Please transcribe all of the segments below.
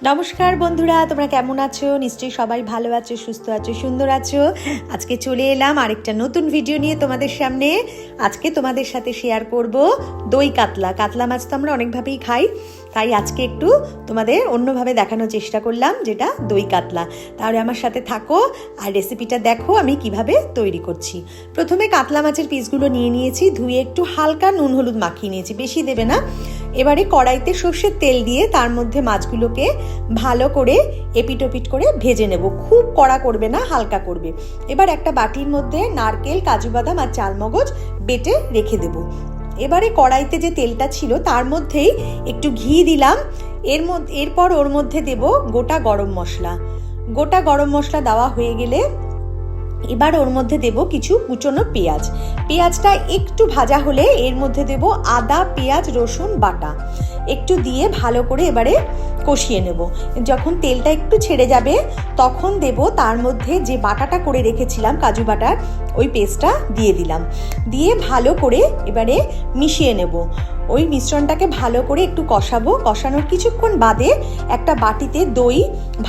নমস্কার বন্ধুরা, তোমরা কেমন আছো? নিশ্চয়ই সবাই ভালো আছো, সুস্থ আছো, সুন্দর আছো। আজকে চলে এলাম আরেকটা নতুন ভিডিও নিয়ে তোমাদের সামনে। আজকে তোমাদের সাথে শেয়ার করব দই কাতলা। কাতলা মাছ তো আমরা অনেকভাবেই খাই, তাই আজকে একটু তোমাদের অন্যভাবে দেখানোর চেষ্টা করলাম, যেটা দই কাতলা। তাহলে আমার সাথে থাকো আর রেসিপিটা দেখো আমি কিভাবে তৈরি করছি। প্রথমে কাতলা মাছের পিসগুলো নিয়ে নিয়েছি, ধুয়ে একটু হালকা নুন হলুদ মাখিয়ে নিয়েছি, বেশি দেবে না। এবারে কড়াইতে সর্ষের তেল দিয়ে তার মধ্যে মাছগুলোকে ভালো করে এপিটোপিট করে ভেজে নেব। খুব কড়া করবে না, হালকা করবে। এবার একটা বাটির মধ্যে নারকেল, কাজু বাদাম আর চালমগজ বেটে রেখে দেব। এবারে কড়াইতে যে তেলটা ছিল তার মধ্যেই একটু ঘি দিলাম। এরপর ওর মধ্যে দেব গোটা গরম মশলা। গোটা গরম মশলা দেওয়া হয়ে গেলে এবার ওর মধ্যে দেব কিছু কুচনো পেঁয়াজ। পেঁয়াজটা একটু ভাজা হলে এর মধ্যে দেব আদা, পেঁয়াজ, রসুন বাটা একটু দিয়ে ভালো করে এবারে কষিয়ে নেব। যখন তেলটা একটু ছেড়ে যাবে তখন দেব তার মধ্যে যে বাটাটা করে রেখেছিলাম, কাজু বাটার, ওই পেস্টটা দিয়ে দিলাম। দিয়ে ভালো করে এবারে মিশিয়ে নেব। ওই মিশ্রণটাকে ভালো করে একটু কষাবো। কষানোর কিছুক্ষণ বাদে একটা বাটিতে দই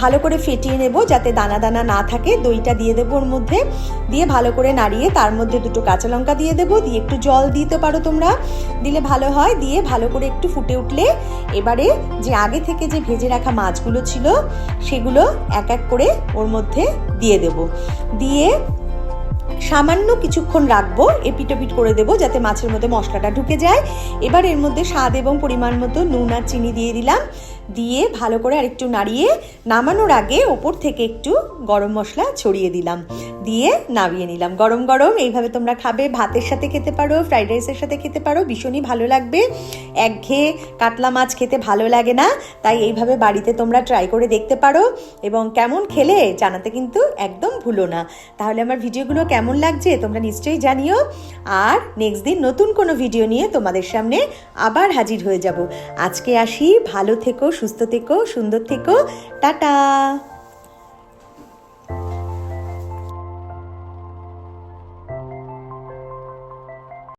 ভালো করে ফেটিয়ে নেব, যাতে দানা দানা না থাকে। দইটা দিয়ে দেবো ওর মধ্যে, দিয়ে ভালো করে নাড়িয়ে তার মধ্যে দুটো কাঁচা লঙ্কা দিয়ে দেবো। দিয়ে একটু জল দিতে পারো তোমরা, দিলে ভালো হয়। দিয়ে ভালো করে একটু ফুটে উঠলে এবারে যে আগে থেকে যে ভেজে রাখা মাছগুলো ছিল সেগুলো এক এক করে ওর মধ্যে দিয়ে দেব। দিয়ে সামান্য কিছুক্ষণ রাখবো, এপিটোপিট করে দেবো যাতে মাছের মধ্যে মশলাটা ঢুকে যায়। এবার এর মধ্যে স্বাদ এবং পরিমাণ মতো নুন আর চিনি দিয়ে দিলাম। দিয়ে ভালো করে আরেকটু নাড়িয়ে নামানোর আগে ওপর থেকে একটু গরম মশলা ছড়িয়ে দিলাম, দিয়ে নামিয়ে নিলাম। গরম গরম এইভাবে তোমরা খাবে, ভাতের সাথে খেতে পারো, ফ্রাইড রাইসের সাথে খেতে পারো, ভীষণই ভালো লাগবে। একঘেয়ে কাতলা মাছ খেতে ভালো লাগে না, তাই এইভাবে বাড়িতে তোমরা ট্রাই করে দেখতে পারো এবং কেমন খেলে জানাতে কিন্তু একদম ভুলো না। তাহলে আমার ভিডিওগুলো কেমন লাগছে তোমরা নিশ্চয়ই জানিও। আর নেক্সট দিন নতুন কোনো ভিডিও নিয়ে তোমাদের সামনে আবার হাজির হয়ে যাব। আজকে আসি, ভালো থেকো, সুস্থ থেকো, সুন্দর থেকো, টাটা।